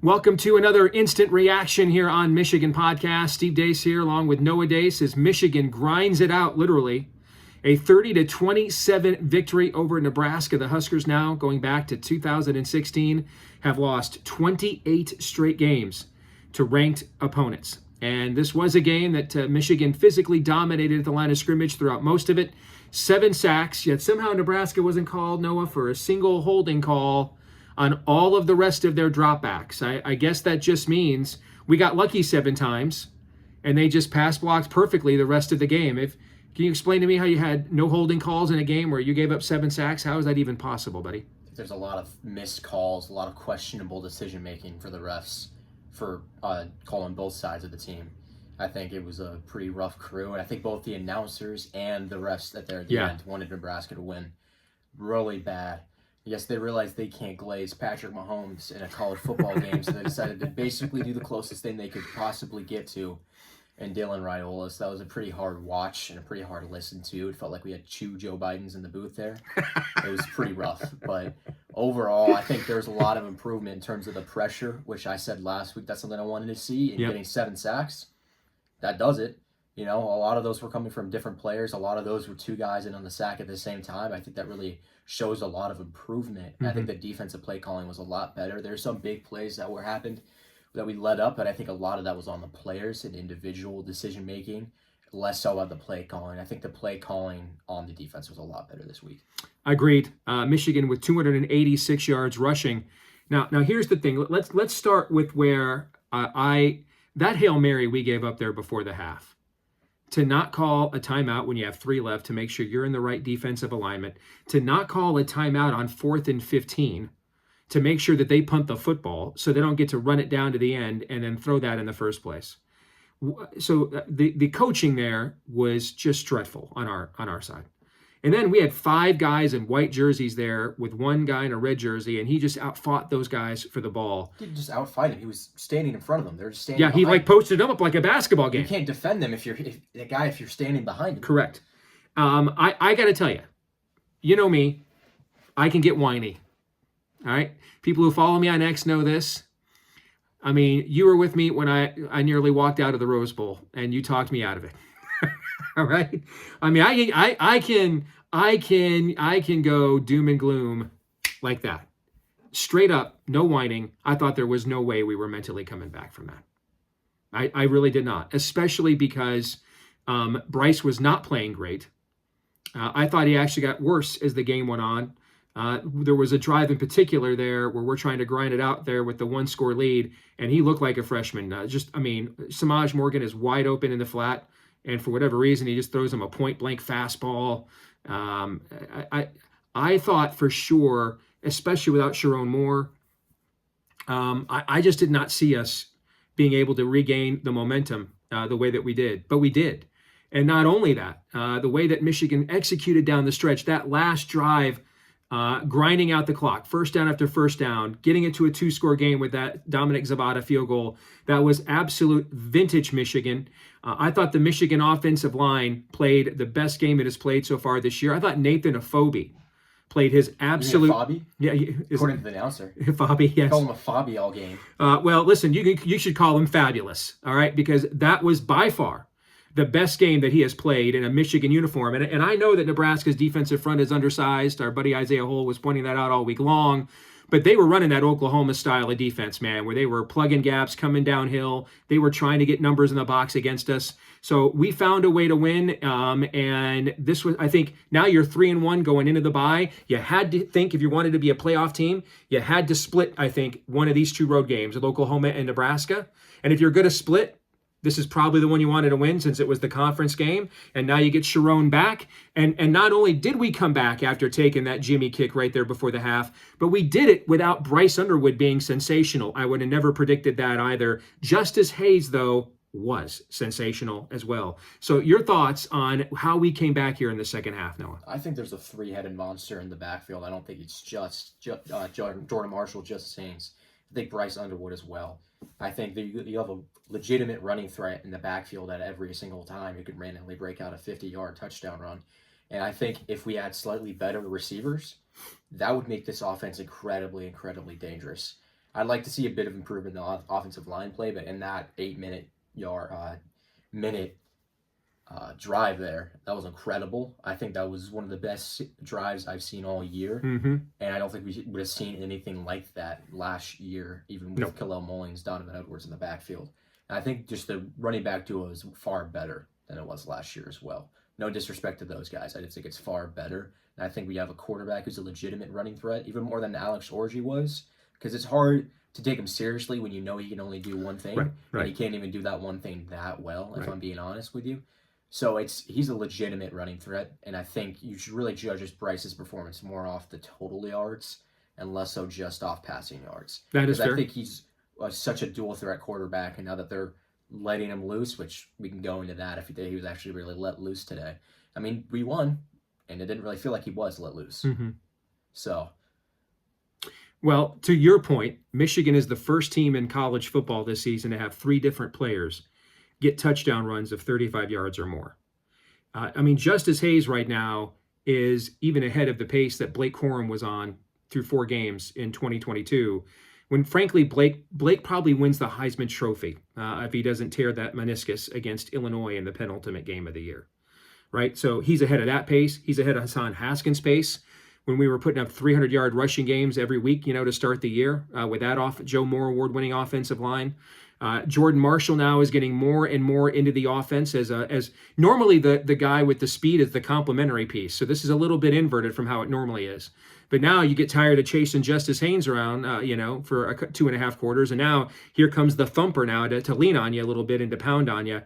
Welcome to another instant reaction here on Michigan Podcast. Steve Deace here along with Noah Deace as Michigan grinds it out literally. A 30-27 victory over Nebraska. The Huskers now, going back to 2016, have lost 28 straight games to ranked opponents. And this was a game that Michigan physically dominated at the line of scrimmage throughout most of it. 7 sacks, yet somehow Nebraska wasn't called, Noah, for a single holding call on all of the rest of their dropbacks. I guess that just means we got lucky 7 times, and they just pass blocked perfectly the rest of the game. Can you explain to me how you had no holding calls in a game where you gave up 7 sacks? How is that even possible, buddy? There's a lot of missed calls, a lot of questionable decision-making for the refs for calling both sides of the team. I think it was a pretty rough crew, and I think both the announcers and the refs at the end wanted Nebraska to win really bad. Yes, they realized they can't glaze Patrick Mahomes in a college football game, so they decided to basically do the closest thing they could possibly get to in Dylan Raiola. So that was a pretty hard watch and a pretty hard listen to. It felt like we had 2 Joe Bidens in the booth there. It was pretty rough. But overall, I think there's a lot of improvement in terms of the pressure, which I said last week that's something I wanted to see. And getting 7 sacks, that does it. You know, a lot of those were coming from different players. A lot of those were 2 guys in on the sack at the same time. I think that really shows a lot of improvement. I think the defensive play calling was a lot better. There's some big plays that happened that we led up, but I think a lot of that was on the players and individual decision making, less so on the play calling. I think the play calling on the defense was a lot better this week. Agreed. Michigan with 286 yards rushing. Now here's the thing. Let's start with where that Hail Mary we gave up there before the half. To not call a timeout when you have 3 left to make sure you're in the right defensive alignment, to not call a timeout on 4th and 15, to make sure that they punt the football so they don't get to run it down to the end and then throw that in the first place. So the coaching there was just dreadful on our side. And then we had 5 guys in white jerseys there with 1 guy in a red jersey, and he just outfought those guys for the ball. He didn't just outfight him. He was standing in front of them. They're just standing. Yeah, he posted them up like a basketball game. You can't defend them if you're standing behind him. Correct. I got to tell you, you know me, I can get whiny. All right, people who follow me on X know this. I mean, you were with me when I nearly walked out of the Rose Bowl, and you talked me out of it. All right. I mean, I can go doom and gloom like that. Straight up, no whining. I thought there was no way we were mentally coming back from that. I really did not, especially because Bryce was not playing great. I thought he actually got worse as the game went on. There was a drive in particular there where we're trying to grind it out there with the 1-score lead, and he looked like a freshman. Samaj Morgan is wide open in the flat. And for whatever reason, he just throws him a point-blank fastball. I thought for sure, especially without Sharon Moore, I just did not see us being able to regain the momentum the way that we did. But we did. And not only that, the way that Michigan executed down the stretch, that last drive, grinding out the clock, first down after first down, getting it to a 2-score game with that Dominic Zabata field goal. That was absolute vintage Michigan. I thought the Michigan offensive line played the best game it has played so far this year. I thought Nathan Afobe played his absolute... Fabi? Yeah, according to the announcer. Fabi, yes. Call him a Fabi all game. Well, listen, you should call him fabulous, all right? Because that was by far the best game that he has played in a Michigan uniform. And I know that Nebraska's defensive front is undersized. Our buddy Isaiah Hole was pointing that out all week long. But they were running that Oklahoma style of defense, man, where they were plugging gaps, coming downhill. They were trying to get numbers in the box against us. So we found a way to win. And this was, I think, now you're 3-1 going into the bye. You had to think, if you wanted to be a playoff team, you had to split, I think, one of these 2 road games with Oklahoma and Nebraska. And if you're going to split, this is probably the one you wanted to win since it was the conference game. And now you get Sharon back. And not only did we come back after taking that Jimmy kick right there before the half, but we did it without Bryce Underwood being sensational. I would have never predicted that either. Justice Hayes, though, was sensational as well. So your thoughts on how we came back here in the second half, Noah? I think there's a 3-headed monster in the backfield. I don't think it's just Jordan Marshall, Justice Haynes. I think Bryce Underwood as well. I think that you have a legitimate running threat in the backfield at every single time. You could randomly break out a 50-yard touchdown run. And I think if we had slightly better receivers, that would make this offense incredibly, incredibly dangerous. I'd like to see a bit of improvement in the offensive line play, but in that 8 minute drive there, that was incredible. I think that was one of the best drives I've seen all year, Mm-hmm. and I don't think we would have seen anything like that last year, even with No. Khalil Mullings, Donovan Edwards in the backfield. And I think just the running back duo is far better than it was last year as well. No disrespect to those guys. I just think it's far better. And I think we have a quarterback who's a legitimate running threat, even more than Alex Orji was, because it's hard to take him seriously when you know he can only do one thing, Right. and he can't even do that one thing that well, if Right. I'm being honest with you. So he's a legitimate running threat, and I think you should really judge Bryce's performance more off the total yards and less so just off passing yards. That is Because fair. I think he's such a dual threat quarterback, and now that they're letting him loose, which we can go into that if he was actually really let loose today. I mean, we won, and it didn't really feel like he was let loose. Mm-hmm. So, Well, to your point, Michigan is the first team in college football this season to have 3 different players get touchdown runs of 35 yards or more. I mean, Justice Hayes right now is even ahead of the pace that Blake Corum was on through 4 games in 2022, when frankly Blake probably wins the Heisman Trophy if he doesn't tear that meniscus against Illinois in the penultimate game of the year, right? So he's ahead of that pace. He's ahead of Hassan Haskins' pace. When we were putting up 300-yard rushing games every week, to start the year with that Joe Moore award-winning offensive line. Jordan Marshall now is getting more and more into the offense as normally the guy with the speed is the complementary piece. So this is a little bit inverted from how it normally is. But now you get tired of chasing Justice Haynes around, for 2.5 quarters. And now here comes the thumper now to lean on you a little bit and to pound on you.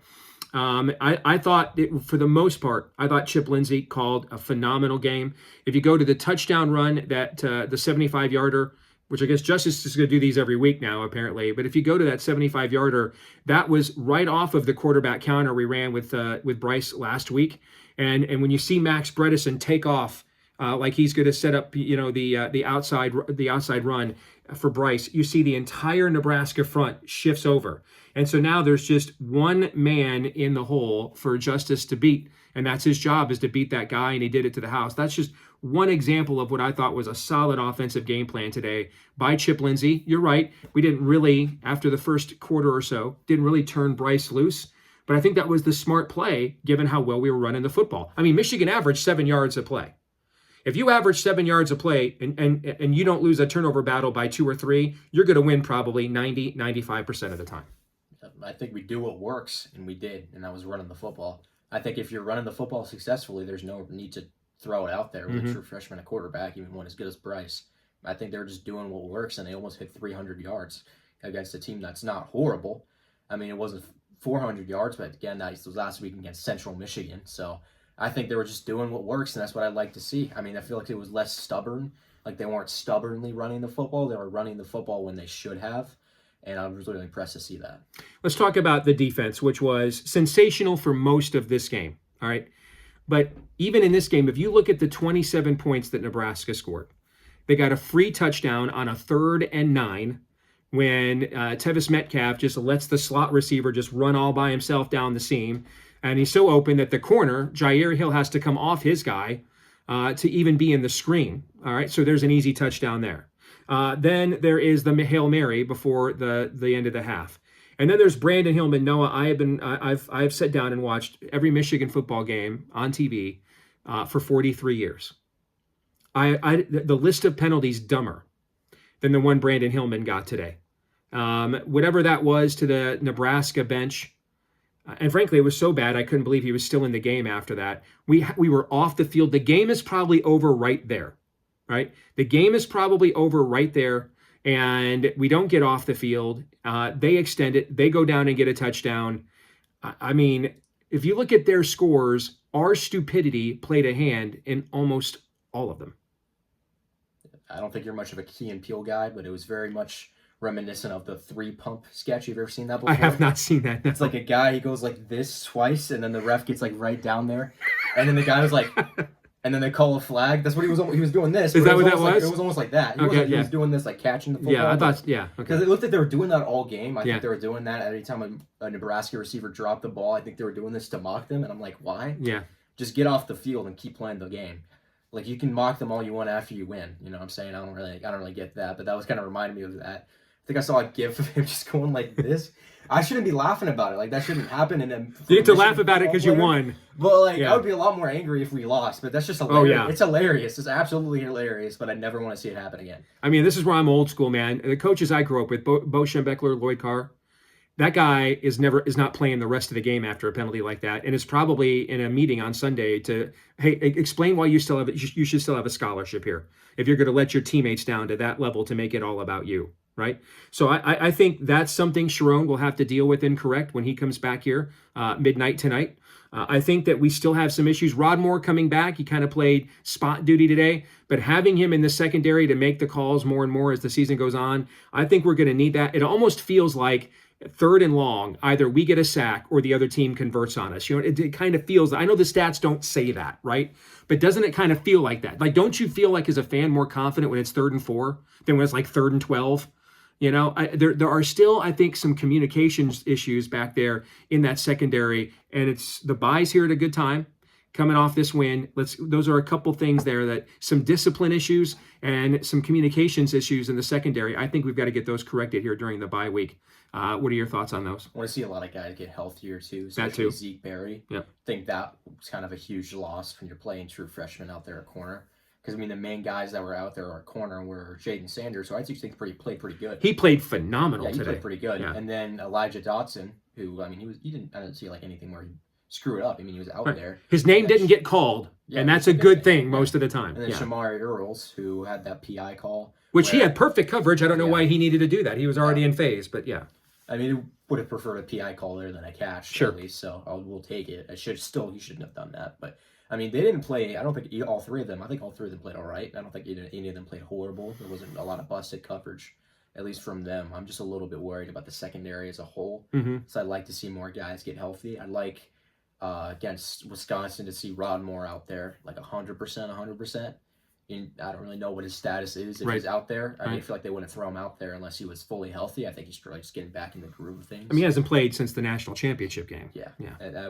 I thought, for the most part, I thought Chip Lindsey called a phenomenal game. If you go to the touchdown run, that the 75-yarder, which I guess Justice is going to do these every week now, apparently. But if you go to that 75-yarder, that was right off of the quarterback counter we ran with Bryce last week. And when you see Max Bredesen take off like he's going to set up, the outside run for Bryce, you see the entire Nebraska front shifts over. And so now there's just one man in the hole for Justice to beat. And that's his job, is to beat that guy. And he did it to the house. That's just one example of what I thought was a solid offensive game plan today by Chip Lindsey. You're right. We didn't really, after the first quarter or so, didn't really turn Bryce loose. But I think that was the smart play, given how well we were running the football. I mean, Michigan averaged 7 yards a play. If you average 7 yards a play and you don't lose a turnover battle by 2 or 3, you're going to win probably 95% of the time. I think we do what works, and we did, and that was running the football. I think if you're running the football successfully, there's no need to throw it out there with a true freshman at quarterback, even one as good as Bryce. I think they're just doing what works, and they almost hit 300 yards against a team that's not horrible. I mean, it wasn't 400 yards, but again, that was last week against Central Michigan. So I think they were just doing what works, and that's what I'd like to see. I mean, I feel like it was less stubborn. Like, they weren't stubbornly running the football. They were running the football when they should have. And I was really impressed to see that. Let's talk about the defense, which was sensational for most of this game. All right. But even in this game, if you look at the 27 points that Nebraska scored, they got a free touchdown on a 3rd and 9 when Tevis Metcalf just lets the slot receiver just run all by himself down the seam. And he's so open that the corner, Jair Hill, has to come off his guy to even be in the screen. All right. So there's an easy touchdown there. Then there is the Hail Mary before the end of the half. And then there's Brandon Hillman. Noah, I've sat down and watched every Michigan football game on TV for 43 years. The list of penalties dumber than the one Brandon Hillman got today. Whatever that was to the Nebraska bench, and frankly, it was so bad I couldn't believe he was still in the game after that. We were off the field. The game is probably over right there. Right? The game is probably over right there, and we don't get off the field. They extend it. They go down and get a touchdown. I mean, if you look at their scores, our stupidity played a hand in almost all of them. I don't think you're much of a Key and Peele guy, but it was very much reminiscent of the 3-pump sketch. You've ever seen that before? I have not seen that. No. It's like a guy, he goes like this twice, and then the ref gets like right down there. And then the guy was like... And then they call a flag. That's what he was doing this. Is that what that was? It was almost like that. He was doing this, like catching the football. Yeah, I thought, yeah. Because it looked like they were doing that all game. I think they were doing that every time a Nebraska receiver dropped the ball. I think they were doing this to mock them. And I'm like, why? Yeah. Just get off the field and keep playing the game. Like, you can mock them all you want after you win. You know what I'm saying? I don't really get that. But that was kind of reminding me of that. think I saw a GIF of him just going like this. I shouldn't be laughing about it. Like, that shouldn't happen. And then You get to laugh about it because you won. But, like, Yeah. I would be a lot more angry if we lost. But that's just hilarious. Oh, yeah. It's hilarious. It's absolutely hilarious. But I never want to see it happen again. I mean, this is where I'm old school, man. The coaches I grew up with, Bo Schembechler, Lloyd Carr, that guy is not playing the rest of the game after a penalty like that, and is probably in a meeting on Sunday to, hey, explain why you should still have a scholarship here if you're going to let your teammates down to that level to make it all about you, right? So I think that's something Sharon will have to deal with and correct when he comes back here midnight tonight. I think that we still have some issues. Rod Moore coming back, he kind of played spot duty today, but having him in the secondary to make the calls more and more as the season goes on, I think we're going to need that. It almost feels like 3rd and long, either we get a sack or the other team converts on us. You know, it kind of feels, I know the stats don't say that, right? But doesn't it kind of feel like that? Like, don't you feel like as a fan more confident when it's 3rd and 4 than when it's like 3rd and 12? You know, there are still, I think, some communications issues back there in that secondary, and it's the bye's here at a good time. Coming off this win, those are a couple things there, that some discipline issues and some communications issues in the secondary. I think we've got to get those corrected here during the bye week. What are your thoughts on those? I want to see a lot of guys get healthier too, That especially too. Zeke Berry. Yep. I think that was kind of a huge loss when you're playing true freshmen out there at corner. Because, I mean, the main guys that were out there at corner were Jaden Sanders, who I actually think played pretty good. He played phenomenal today. He played pretty good. Yeah. And then Elijah Dotson, who, I mean, I didn't see like anything where he screwed up. I mean, he was out there. His name didn't get called, and that's a good thing most of the time. And then Shamari Earls, who had that PI call. Which he had perfect coverage. I don't know why he needed to do that. He was already in phase, but yeah. I mean, would have preferred a PI call there than a catch, at least, so we'll take it. He shouldn't have done that, but I mean, they didn't play. I don't think all 3 of them. I think all 3 of them played all right. I don't think any of them played horrible. There wasn't a lot of busted coverage, at least from them. I'm just a little bit worried about the secondary as a whole. So I'd like to see more guys get healthy. I'd like against Wisconsin to see Rod Moore out there, like 100%. I don't really know what his status is if he's out there. I mean, I feel like they wouldn't throw him out there unless he was fully healthy. I think he's probably just getting back in the groove of things. I mean, he hasn't played since the national championship game. Yeah.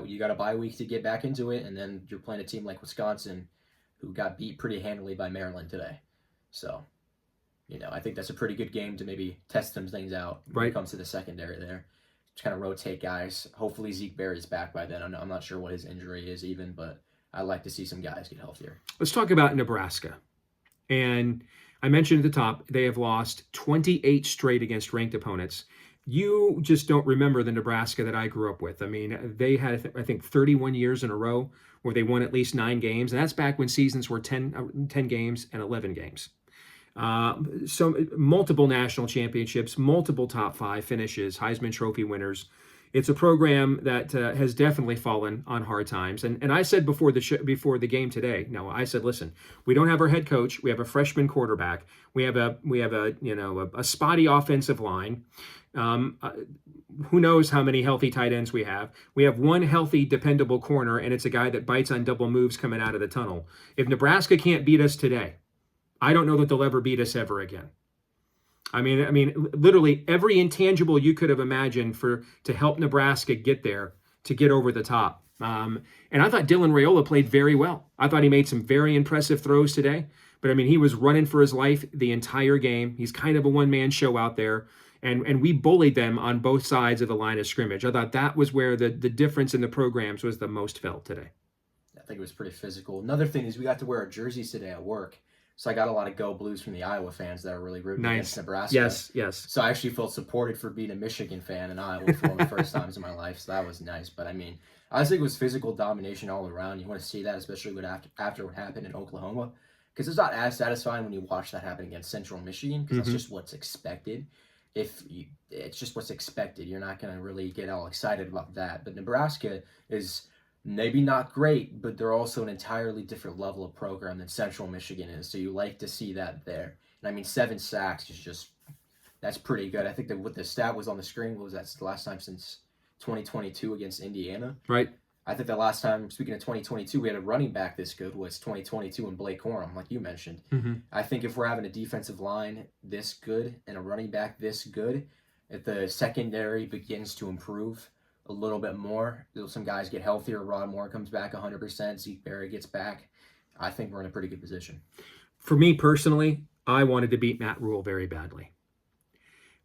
You got a bye week to get back into it, and then you're playing a team like Wisconsin, who got beat pretty handily by Maryland today. So, you know, I think that's a pretty good game to maybe test some things out when it comes to the secondary there. Just kind of rotate guys. Hopefully Zeke Berry's back by then. I'm not sure what his injury is even, but I'd like to see some guys get healthier. Let's talk about Nebraska. And I mentioned at the top, they have lost 28 straight against ranked opponents. You just don't remember the Nebraska that I grew up with. I mean, they had, I think, 31 years in a row where they won at least 9 games. And that's back when seasons were 10 games and 11 games. So multiple national championships, multiple top 5 finishes, Heisman Trophy winners. It's a program that has definitely fallen on hard times. And I said before the game today, no, I said, listen, we don't have our head coach. We have a freshman quarterback. We have a spotty offensive line. Who knows how many healthy tight ends we have? We have one healthy, dependable corner, and it's a guy that bites on double moves coming out of the tunnel. If Nebraska can't beat us today, I don't know that they'll ever beat us ever again. I mean, literally every intangible you could have imagined to help Nebraska get there, to get over the top. And I thought Dylan Raiola played very well. I thought he made some very impressive throws today. But I mean, he was running for his life the entire game. He's kind of a one-man show out there. And we bullied them on both sides of the line of scrimmage. I thought that was where the difference in the programs was the most felt today. I think it was pretty physical. Another thing is we got to wear our jerseys today at work. So I got a lot of Go Blues from the Iowa fans that are really rooting against Nebraska. Yes. So I actually felt supported for being a Michigan fan in Iowa for one of the first times in my life. So that was nice. But I mean, I think it was physical domination all around. You want to see that, especially after what happened in Oklahoma. Because it's not as satisfying when you watch that happen against Central Michigan, because that's just what's expected. It's just what's expected. You're not going to really get all excited about that. But Nebraska is maybe not great, but they're also an entirely different level of program than Central Michigan is. So you like to see that there. And I mean, 7 sacks is that's pretty good. I think that what the stat was on the screen was that's the last time since 2022 against Indiana. Right. I think the last time, speaking of 2022, we had a running back this good was 2022 in Blake Corum, like you mentioned. I think if we're having a defensive line this good and a running back this good, if the secondary begins to improve a little bit more, some guys get healthier, Rod Moore comes back 100%, Zeke Berry gets back, I think we're in a pretty good position. For me personally, I wanted to beat Matt Rule very badly.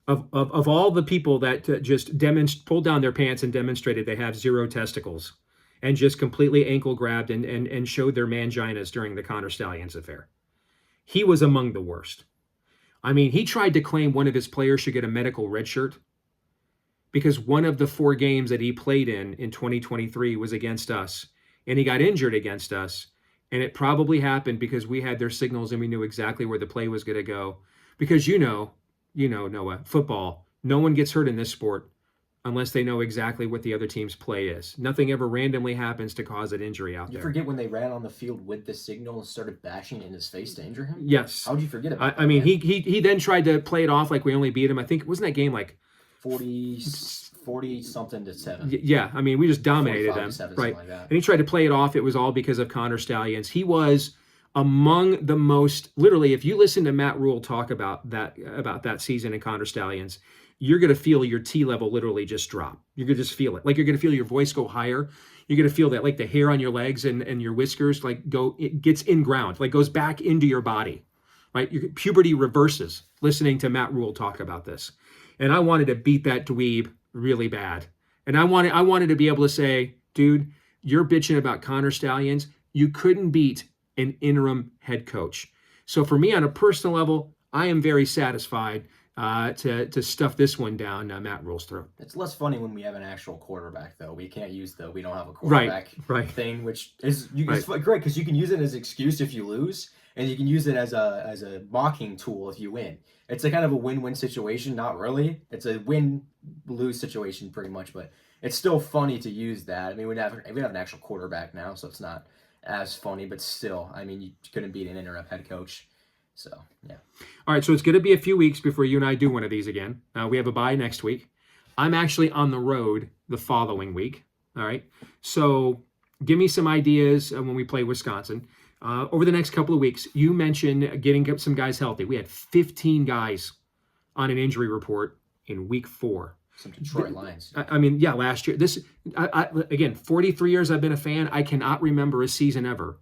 Of all the people that just pulled down their pants and demonstrated they have zero testicles and just completely ankle grabbed and showed their manginas during the Connor Stallions affair, he was among the worst. I mean, he tried to claim one of his players should get a medical red shirt because one of the 4 games that he played in 2023 was against us, and he got injured against us. And it probably happened because we had their signals and we knew exactly where the play was going to go. Because Noah, football, no one gets hurt in this sport unless they know exactly what the other team's play is. Nothing ever randomly happens to cause an injury out there. You forget when they ran on the field with the signal and started bashing in his face to injure him? Yes. How'd you forget about that? I mean, he then tried to play it off like we only beat him. I think, wasn't that game like 40 something to 7? Yeah, I mean, we just dominated them, 7, right? like that. And he tried to play it off. It was all because of Connor Stallions. He was among the most, literally, if you listen to Matt Rule talk about that season in Connor Stallions, you're going to feel your T level literally just drop. You're going to just feel it. Like you're going to feel your voice go higher. You're going to feel that like the hair on your legs and your whiskers it gets in ground, like goes back into your body, right? Your puberty reverses listening to Matt Rule talk about this. And I wanted to beat that dweeb really bad. And I wanted to be able to say, dude, you're bitching about Connor Stallions. You couldn't beat an interim head coach. So for me, on a personal level, I am very satisfied to stuff this one down Matt Rule's throat. It's less funny when we have an actual quarterback, though. We can't use we don't have a quarterback thing, which is it's great because you can use it as an excuse if you lose, and you can use it as a mocking tool if you win. It's a kind of a win-win situation. Not really. It's a win-lose situation pretty much, but it's still funny to use that. I mean, we have an actual quarterback now, so it's not as funny, but still, I mean, you couldn't beat an interim head coach. So, yeah. All right, so it's going to be a few weeks before you and I do one of these again. We have a bye next week. I'm actually on the road the following week. All right, so give me some ideas when we play Wisconsin. Over the next couple of weeks, you mentioned getting some guys healthy. We had 15 guys on an injury report in week 4. Some Detroit Lions. I mean, yeah, last year. Again, 43 years I've been a fan. I cannot remember a season ever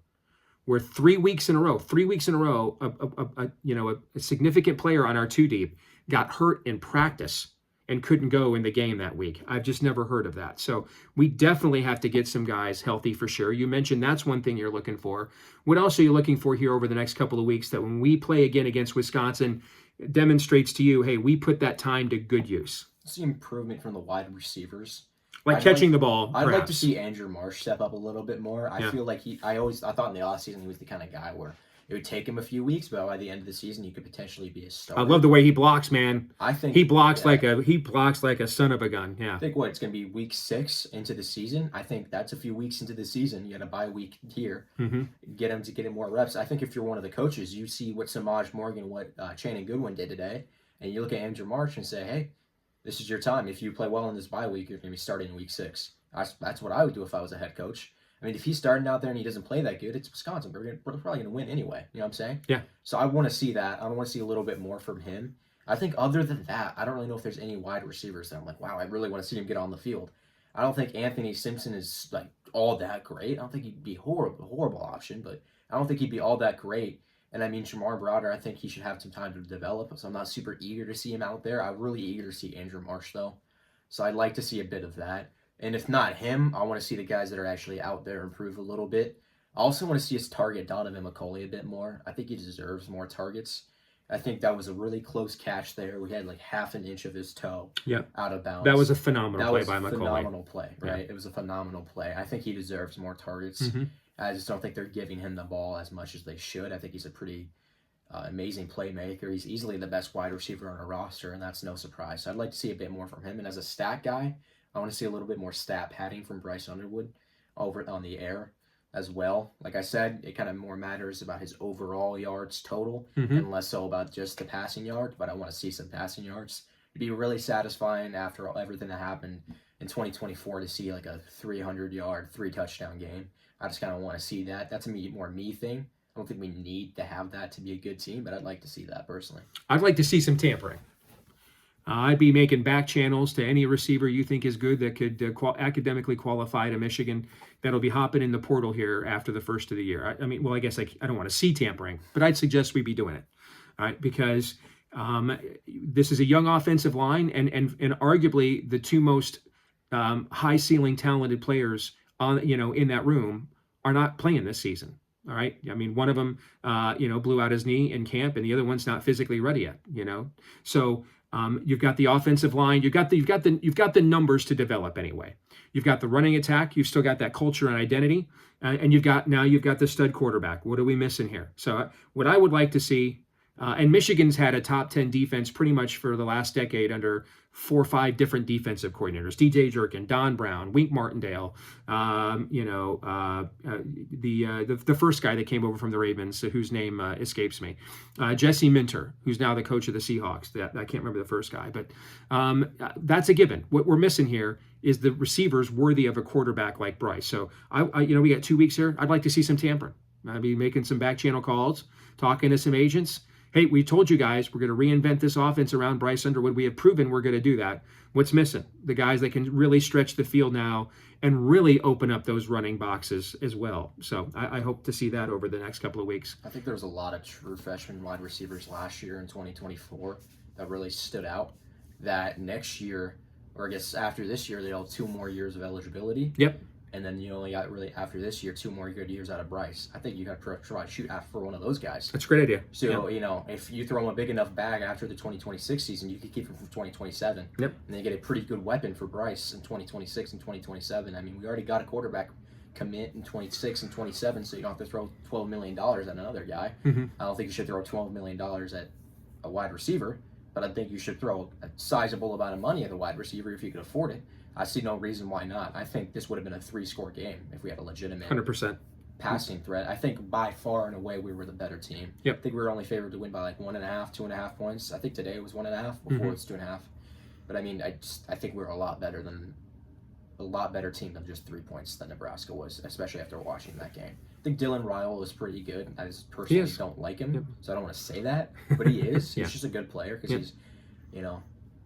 where 3 weeks in a row, a significant player on our 2 deep got hurt in practice and couldn't go in the game that week. I've just never heard of that. So we definitely have to get some guys healthy for sure. You mentioned that's one thing you're looking for. What else are you looking for here over the next couple of weeks that when we play again against Wisconsin, it demonstrates to you, hey, we put that time to good use? See improvement from the wide receivers. Like catching the ball, I'd perhaps. like to see Andrew Marsh step up a little bit more. I feel like I thought in the offseason he was the kind of guy where it would take him a few weeks, but by the end of the season he could potentially be a starter. I love the way he blocks, man. I think he blocks like a son of a gun. Yeah. I think it's going to be week 6 into the season. I think that's a few weeks into the season. You got a bye week here. Mm-hmm. Get him more reps. I think if you're one of the coaches, you see what Samaj Morgan, what Channing Goodwin did today, and you look at Andrew Marsh and say, hey, this is your time. If you play well in this bye week, you're going to be starting in week 6. That's what I would do if I was a head coach. I mean, if he's starting out there and he doesn't play that good, it's Wisconsin. We're probably going to win anyway. You know what I'm saying? Yeah. So I want to see that. I want to see a little bit more from him. I think other than that, I don't really know if there's any wide receivers that I'm like, wow, I really want to see him get on the field. I don't think Anthony Simpson is like all that great. I don't think he'd be a horrible option, but I don't think he'd be all that great. And I mean, Shamar Browder, I think he should have some time to develop. So I'm not super eager to see him out there. I'm really eager to see Andrew Marsh, though. So I'd like to see a bit of that. And if not him, I want to see the guys that are actually out there improve a little bit. I also want to see us target Donovan McCulley a bit more. I think he deserves more targets. I think that was a really close catch there. We had like half an inch of his toe out of bounds. That was a phenomenal play by McCulley. Phenomenal play, right? Yeah. It was a phenomenal play. I think he deserves more targets. Mm-hmm. I just don't think they're giving him the ball as much as they should. I think he's a pretty amazing playmaker. He's easily the best wide receiver on our roster, and that's no surprise. So I'd like to see a bit more from him. And as a stat guy, I want to see a little bit more stat padding from Bryce Underwood over on the air as well. Like I said, it kind of more matters about his overall yards total and less so about just the passing yards, but I want to see some passing yards. It'd be really satisfying after everything that happened in 2024 to see like a 300-yard, 3-touchdown game. I just kind of want to see that. That's a more me thing. I don't think we need to have that to be a good team, but I'd like to see that personally. I'd like to see some tampering. I'd be making back channels to any receiver you think is good that could academically qualify to Michigan that'll be hopping in the portal here after the first of the year. I mean, well, I guess I don't want to see tampering, but I'd suggest we be doing it, all right? Because This is a young offensive line, and arguably the two most high ceiling talented players in that room are not playing this season. All right. I mean, one of them, blew out his knee in camp, and the other one's not physically ready yet. So you've got the offensive line, you've got the numbers to develop anyway. You've got the running attack, you've still got that culture and identity, and you've got the stud quarterback. What are we missing here? So what I would like to see. And Michigan's had a top 10 defense pretty much for the last decade under 4 or 5 different defensive coordinators: DJ Jerkin, Don Brown, Wink Martindale, the first guy that came over from the Ravens, whose name escapes me, Jesse Minter, who's now the coach of the Seahawks. I can't remember the first guy, but that's a given. What we're missing here is the receivers worthy of a quarterback like Bryce. So we got 2 weeks here. I'd like to see some tampering. I'd be making some back channel calls, talking to some agents. Hey, we told you guys we're going to reinvent this offense around Bryce Underwood. We have proven we're going to do that. What's missing? The guys that can really stretch the field now and really open up those running boxes as well. So I hope to see that over the next couple of weeks. I think there was a lot of true freshman wide receivers last year in 2024 that really stood out. That next year, or I guess after this year, they'll have 2 more years of eligibility. Yep. And then you only got really after this year 2 more good years out of Bryce. I think you got to try to shoot after one of those guys. That's a great idea. So if you throw him a big enough bag after the 2026 season, you could keep him from 2027. Yep. And then you get a pretty good weapon for Bryce in 2026 and 2027. I mean, we already got a quarterback commit in 26 and 27, so you don't have to throw $12 million at another guy. Mm-hmm. I don't think you should throw $12 million at a wide receiver, but I think you should throw a sizable amount of money at a wide receiver if you could afford it. I see no reason why not. I think this would have been a 3-score game if we had a legitimate 100% passing threat. I think by far and away we were the better team. Yep. I think we were only favored to win by like 1.5, 2.5 points. I think today it was 1.5. Before it's 2.5. But I mean, I think we were a lot better team than just 3 points than Nebraska was, especially after watching that game. I think Dylan Ryle is pretty good. I just personally don't like him, so I don't want to say that, but he is. He's just a good player because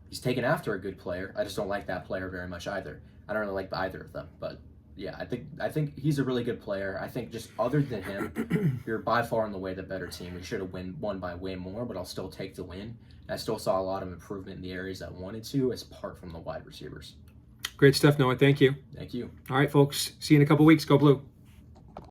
he's taken after a good player. I just don't like that player very much either. I don't really like either of them, but yeah, I think he's a really good player. I think just other than him, you're by far in the way the better team. We should have won by way more, but I'll still take the win. I still saw a lot of improvement in the areas I wanted to, apart from the wide receivers. Great stuff, Noah. Thank you. Thank you. All right, folks. See you in a couple weeks. Go Blue.